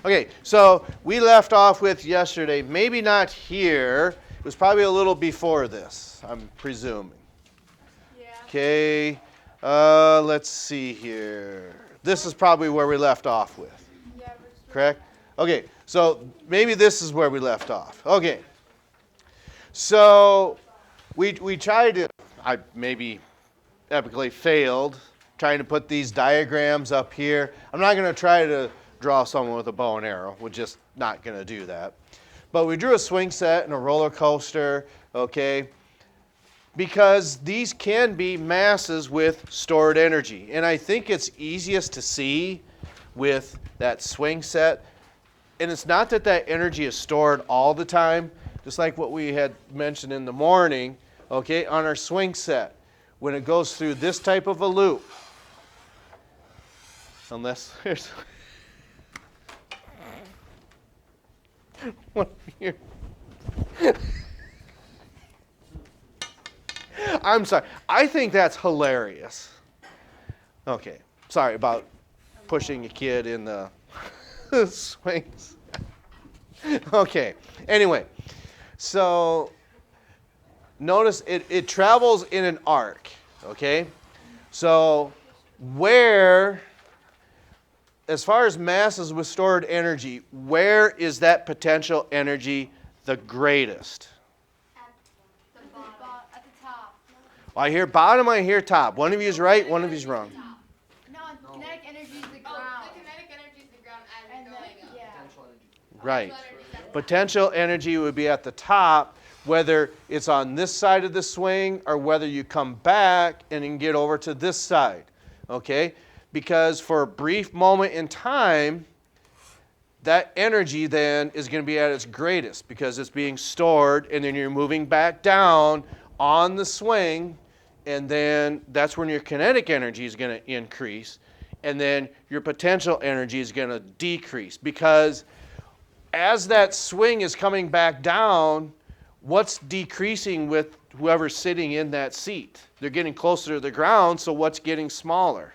Okay, so we left off with yesterday, maybe not here. It was probably a little before this, I'm presuming. Yeah. Okay, let's see here. This is probably where we left off with, Yeah, correct? Okay, so maybe this is where we left off. Okay, so we tried to, I maybe epically failed trying to put these diagrams up here. I'm not going to try to draw someone with a bow and arrow. We're just not going to do that. But we drew a swing set and a roller coaster, okay, because these can be masses with stored energy. And I think it's easiest to see with that swing set. And it's not that that energy is stored all the time, just like what we had mentioned in the morning, okay, on our swing set. When it goes through this type of a loop, unless there's one here. I'm sorry. I think that's hilarious. Okay. Sorry about pushing a kid in the swings. Okay. Anyway, so notice it travels in an arc. Okay? So where, as far as masses with stored energy, where is that potential energy the greatest? At the top. I hear bottom, I hear top. One of you is right, one of you is wrong. No, kinetic energy is the ground. The kinetic energy is the ground as And you're going then, up. yeah. Right. Potential energy would be at the top, whether it's on this side of the swing or whether you come back and you can get over to this side. Okay? Because for a brief moment in time, that energy then is going to be at its greatest because it's being stored, and then you're moving back down on the swing, and then that's when your kinetic energy is going to increase, and then your potential energy is going to decrease. Because as that swing is coming back down, what's decreasing with whoever's sitting in that seat? They're getting closer to the ground, so what's getting smaller?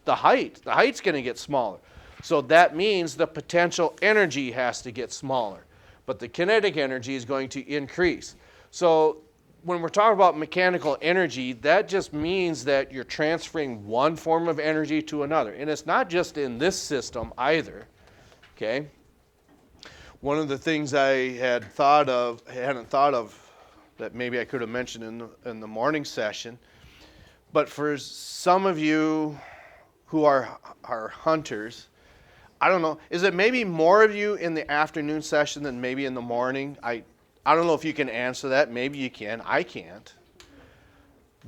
The height. The height's going to get smaller. So that means the potential energy has to get smaller. But the kinetic energy is going to increase. So when we're talking about mechanical energy, that just means that you're transferring one form of energy to another. And it's not just in this system either. Okay? One of the things I hadn't thought of that maybe I could have mentioned in the morning session, but for some of you who are hunters, I don't know, is it maybe more of you in the afternoon session than maybe in the morning? I don't know if you can answer that. Maybe you can. I can't.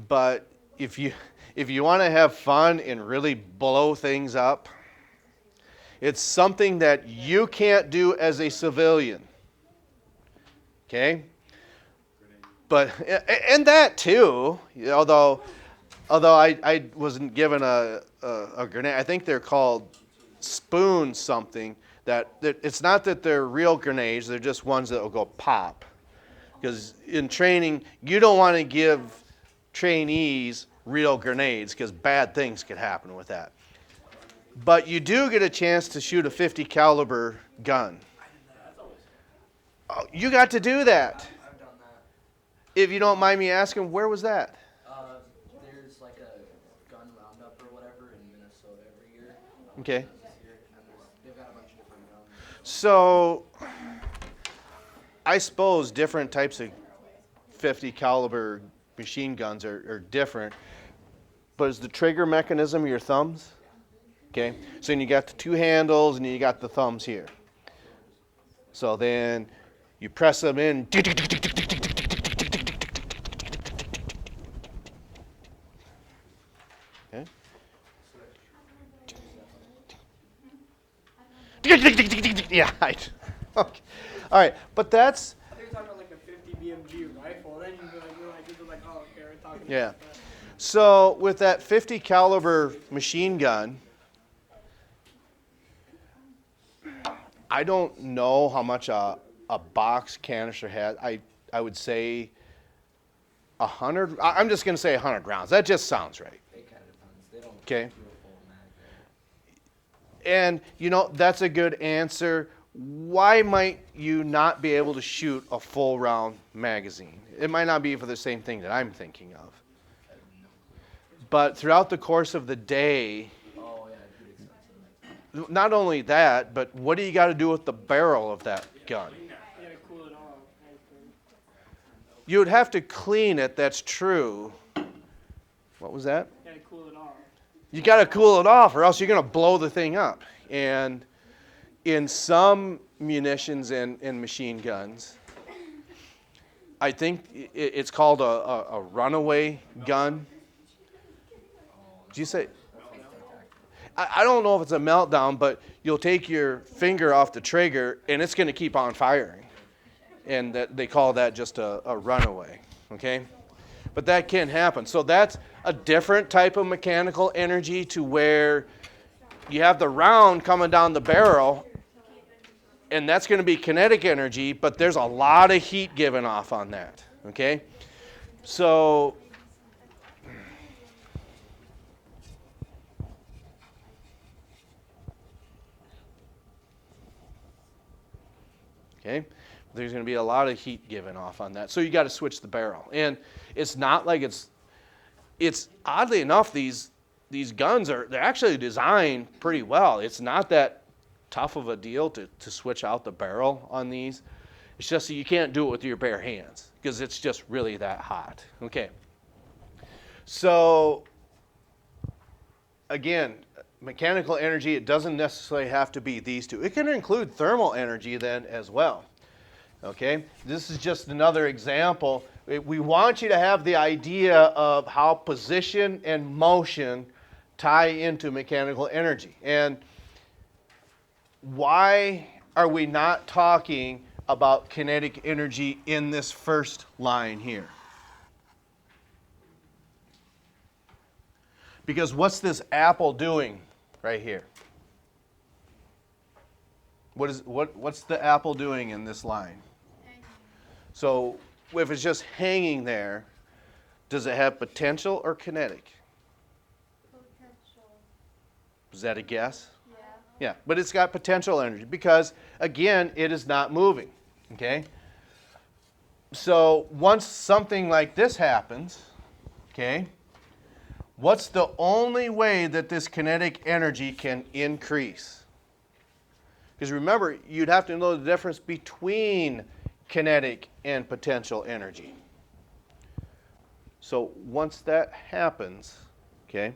But if you want to have fun and really blow things up, it's something that you can't do as a civilian. Okay? But, and that too, although I wasn't given a grenade. I think they're called spoon something. That it's not that they're real grenades. They're just ones that will go pop. Because in training, you don't want to give trainees real grenades because bad things could happen with that. But you do get a chance to shoot a .50 caliber gun. Oh, you got to do that. I've done that. If you don't mind me asking, where was that? There's like a gun roundup or whatever in Minnesota every year. Okay. They've got a bunch of different guns. So, I suppose different types of .50 caliber machine guns are different. But is the trigger mechanism your thumbs? Okay. So then you got the two handles and you got the thumbs here. So then you press them in. Okay. Yeah. Right. Okay. All right. But that's. I think you're talking about like a 50 BMG rifle. Then you're like, oh, okay, we're talking Yeah. about that. So with that .50 caliber machine gun, I don't know how much a box canister has. I would say 100. I'm just going to say 100 rounds. That just sounds right. It kind of depends. They don't Okay. do a full And, you know, that's a good answer. Why might you not be able to shoot a full round magazine? It might not be for the same thing that I'm thinking of. But throughout the course of the day, Oh, yeah, it'd be expensive. not only that, but what do you got to do with the barrel of that gun? You gotta cool it off. You would have to clean it, that's true. What was that? You gotta cool it off. You got to cool it off or else you're going to blow the thing up. And in some munitions and machine guns, I think it's called a runaway gun. Did you say? I don't know if it's a meltdown, but you'll take your finger off the trigger and it's going to keep on firing. And they call that just a runaway, okay? But that can happen. So that's a different type of mechanical energy to where you have the round coming down the barrel, and that's going to be kinetic energy, but there's a lot of heat given off on that, okay? So okay, there's going to be a lot of heat given off on that. So you got to switch the barrel. And it's not like it's oddly enough, these guns they're actually designed pretty well. It's not that tough of a deal to switch out the barrel on these. It's just that you can't do it with your bare hands because it's just really that hot. Okay. So again, mechanical energy, it doesn't necessarily have to be these two. It can include thermal energy then as well. Okay, this is just another example. We want you to have the idea of how position and motion tie into mechanical energy. And why are we not talking about kinetic energy in this first line here? Because what's this apple doing right here? What's the apple doing in this line? So if it's just hanging there, does it have potential or kinetic? Potential. Is that a guess? Yeah. Yeah, but it's got potential energy because, again, it is not moving, okay? So once something like this happens, okay, what's the only way that this kinetic energy can increase? Because remember, you'd have to know the difference between kinetic and potential energy. So once that happens, okay,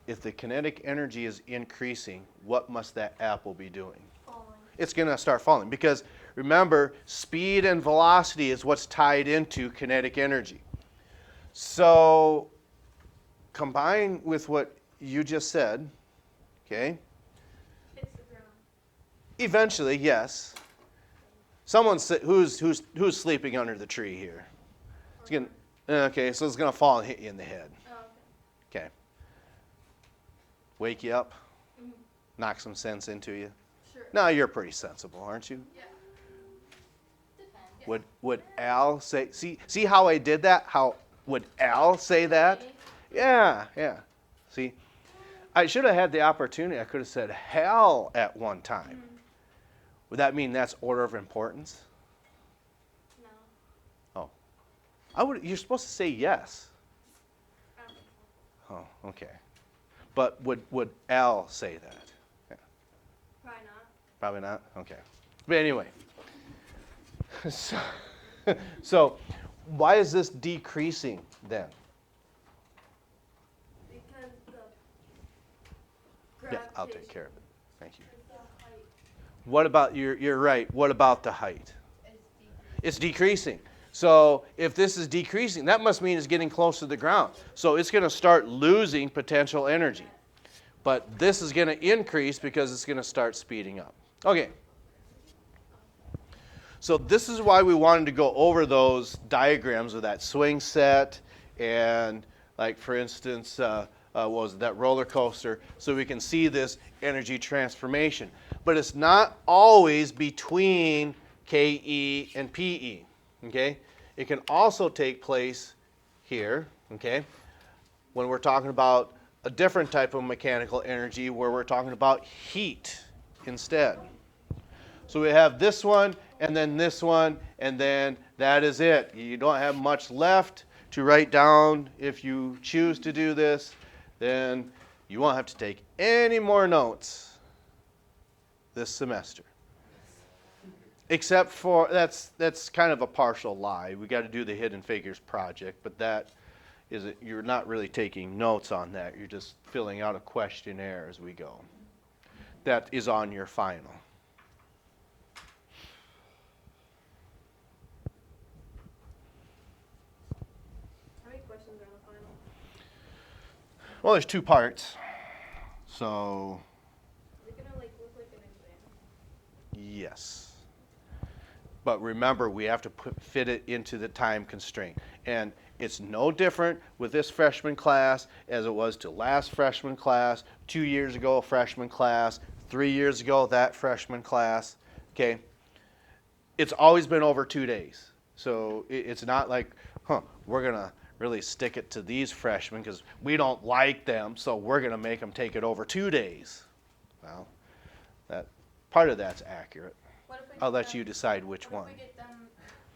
if the kinetic energy is increasing, what must that apple be doing? Falling. It's going to start falling because remember, speed and velocity is what's tied into kinetic energy. So combine with what you just said, okay? Hits the ground. Eventually, yes. Someone who's sleeping under the tree here. It's gonna, okay, so it's going to fall and hit you in the head. Oh, Okay. Wake you up, knock some sense into you. sure. No, you're pretty sensible, aren't you? Yeah. Depends. Would Al say, see how I did that? How would Al say that? Yeah. See, I should have had the opportunity. I could have said hell at one time. Would that mean that's order of importance? No. Oh. You're supposed to say yes. I don't think so. Oh, okay. But would Al say that? Yeah. Probably not. Probably not? Okay. But anyway. So why is this decreasing then? Because the Yeah, gravitation. I'll take care of it. Thank you. The height. What about, you're right, what about the height? Is It's decreasing. So if this is decreasing, that must mean it's getting close to the ground. So it's going to start losing potential energy. But this is going to increase because it's going to start speeding up. Okay. So this is why we wanted to go over those diagrams of that swing set and, like, for instance, what was it, that roller coaster, so we can see this energy transformation. But it's not always between KE and PE, okay? It can also take place here, okay, when we're talking about a different type of mechanical energy where we're talking about heat instead. So we have this one, and then this one, and then that is it. You don't have much left to write down. If you choose to do this, then you won't have to take any more notes this semester. Except for, that's kind of a partial lie. We got to do the Hidden Figures project, but that isn't, you're not really taking notes on that. You're just filling out a questionnaire as we go. That is on your final. How many questions are on the final? Well, there's 2 parts. So, Is it gonna like look like an exam? yes. But remember, we have to fit it into the time constraint. And it's no different with this freshman class as it was to last freshman class, 2 years ago freshman class, 3 years ago that freshman class, okay? It's always been over 2 days. So it's not like, we're gonna really stick it to these freshmen because we don't like them, so we're gonna make them take it over 2 days. Well, that part of that's accurate. What if we I'll get let them- you decide which what one. if we get them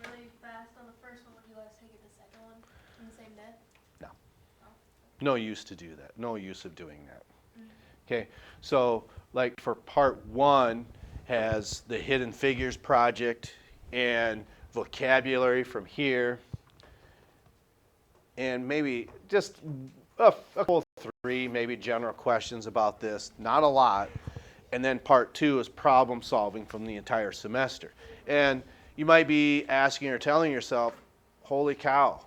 really fast on the first one? Would you let us take it the second one in the same day? No use to do that. No use of doing that. Okay, so like for part 1 has the Hidden Figures project and vocabulary from here, and maybe just a couple 3 maybe general questions about this, not a lot. And then part 2 is problem solving from the entire semester. And you might be asking or telling yourself, holy cow,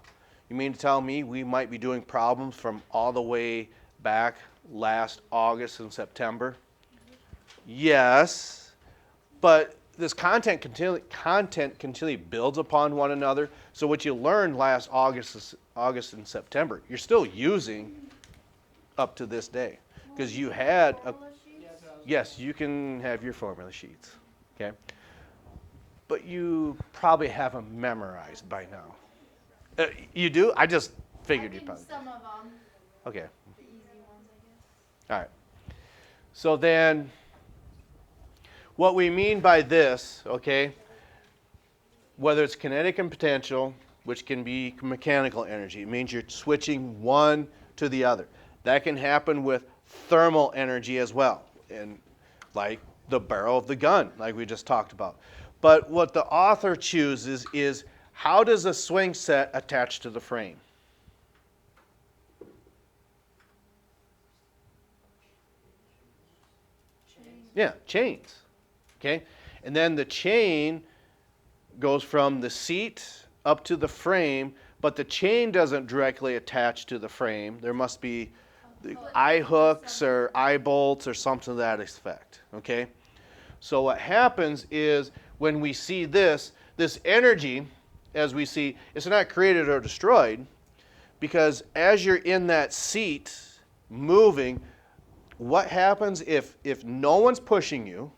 you mean to tell me we might be doing problems from all the way back last August and September? Yes, but this content continually builds upon one another. So what you learned last August and September, you're still using up to this day. Because you had a, yes, you can have your formula sheets, okay? But you probably have them memorized by now. You do? I just figured you probably. Some of them, Okay, the easy ones, I guess. all right. So then, what we mean by this, okay, whether it's kinetic and potential, which can be mechanical energy, it means you're switching one to the other. That can happen with thermal energy as well, and like the barrel of the gun, like we just talked about. But what the author chooses is, how does a swing set attach to the frame? Yeah, chains. Okay? And then the chain goes from the seat up to the frame, but the chain doesn't directly attach to the frame. There must be the eye hooks or eye bolts or something to that effect. Okay? So what happens is when we see this energy, as we see, it's not created or destroyed, because as you're in that seat moving, what happens if no one's pushing you,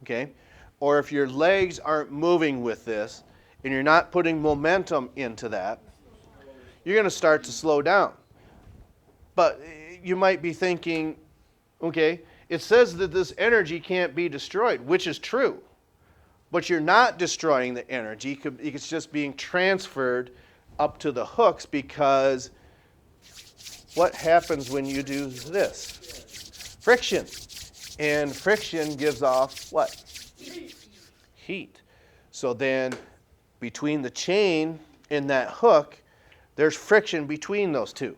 okay, or if your legs aren't moving with this and you're not putting momentum into that, you're going to start to slow down. But you might be thinking, okay, it says that this energy can't be destroyed, which is true. But you're not destroying the energy. It's just being transferred up to the hooks, because what happens when you do this? Friction. And friction gives off what? Heat. So then between the chain and that hook, there's friction between those two.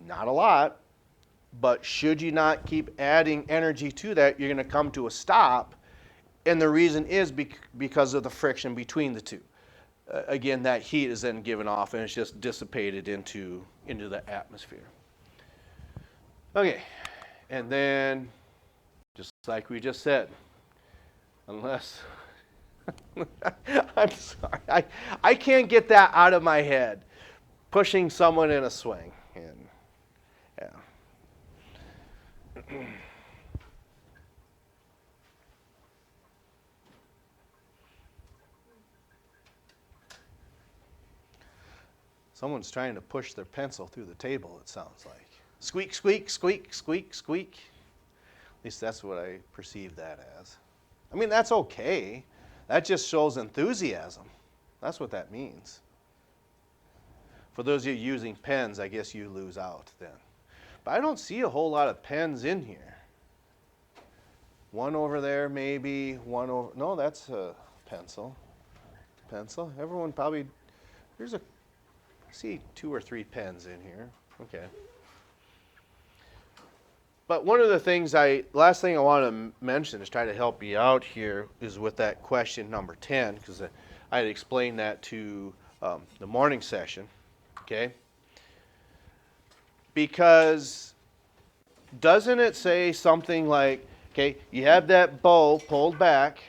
Not a lot, but should you not keep adding energy to that, you're going to come to a stop. And the reason is because of the friction between the two. Again, that heat is then given off and it's just dissipated into the atmosphere. Okay, and then just like we just said, unless, I'm sorry, I can't get that out of my head. Pushing someone in a swing, and yeah. Someone's trying to push their pencil through the table, it sounds like. Squeak, squeak, squeak, squeak, squeak. At least that's what I perceive that as. I mean, that's okay. That just shows enthusiasm. That's what that means. For those of you using pens, I guess you lose out then. But I don't see a whole lot of pens in here. One over there, maybe. One over. No, that's a pencil. Pencil. Everyone probably. I see 2 or 3 pens in here. Okay. But one of the things last thing I want to mention is try to help you out here is with that question number 10, because I had explained that to the morning session, okay? Because doesn't it say something like, okay, you have that bow pulled back,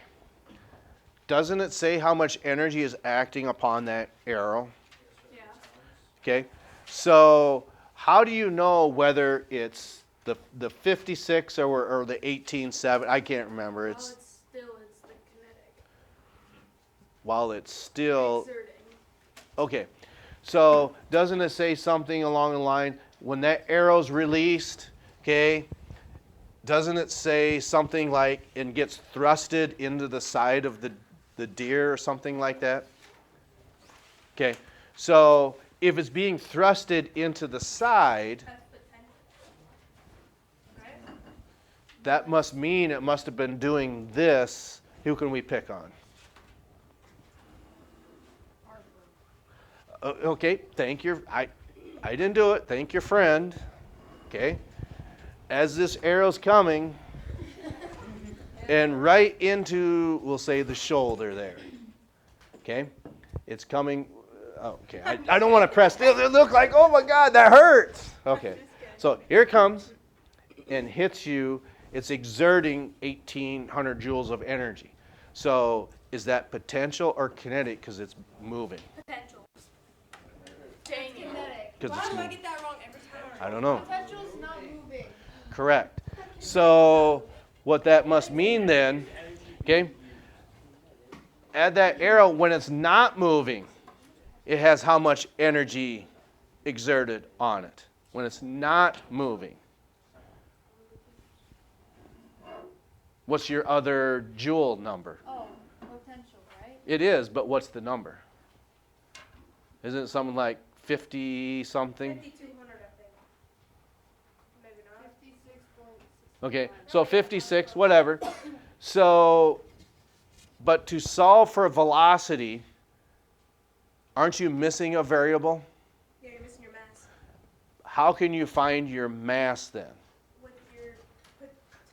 doesn't it say how much energy is acting upon that arrow? Yeah. Okay, so how do you know whether it's the 56 or the 18.7? I can't remember. It's the kinetic. while it's still Exerting. okay. So doesn't it say something along the line when that arrow's released? Okay, doesn't it say something like it gets thrusted into the side of the deer or something like that? Okay, so if it's being thrusted into the side, That's potential. Right? that must mean it must have been doing this. Who can we pick on? Okay, thank your, I didn't do it. Thank your friend. Okay, as this arrow's coming, and right into, we'll say, the shoulder there. Okay, it's coming. Okay, I don't want to press. It look like, oh my God, that hurts. Okay, so here it comes, and hits you. It's exerting 1,800 joules of energy. So is that potential or kinetic because it's moving? Potential. Dang it. Kinetic. Because Why it's do I moving. get that wrong every time? I don't know. Potential's not moving. Correct. So what that must mean then, okay, add that arrow when it's not moving, it has how much energy exerted on it. When it's not moving. What's your other joule number? Oh, potential, right? It is, but what's the number? Isn't it something like 50 something? 5,200, I think. Maybe not. 56.6. Okay, so 56, whatever. So, but to solve for velocity, aren't you missing a variable? Yeah, you're missing your mass. How can you find your mass then? With your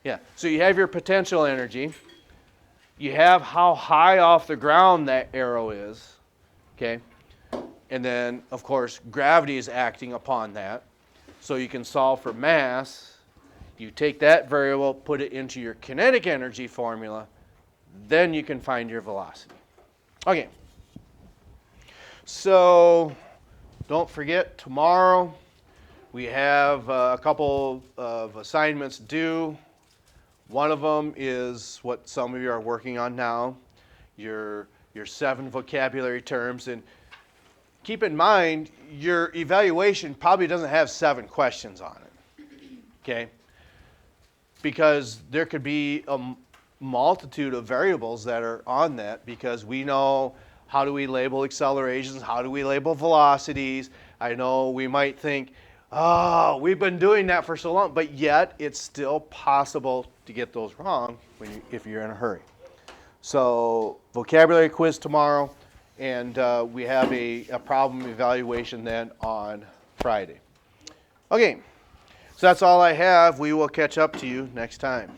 Yeah, so you have your potential energy. You have how high off the ground that arrow is, okay? And then, of course, gravity is acting upon that. So you can solve for mass. You take that variable, put it into your kinetic energy formula, then you can find your velocity. Okay. So don't forget, tomorrow we have a couple of assignments due. One of them is what some of you are working on now, your 7 vocabulary terms. And keep in mind, your evaluation probably doesn't have 7 questions on it, okay? Because there could be a multitude of variables that are on that, because we know how do we label accelerations, how do we label velocities. I know we might think, oh, we've been doing that for so long, but yet it's still possible to get those wrong if you're in a hurry. So vocabulary quiz tomorrow, and we have a problem evaluation then on Friday. Okay, so that's all I have. We will catch up to you next time.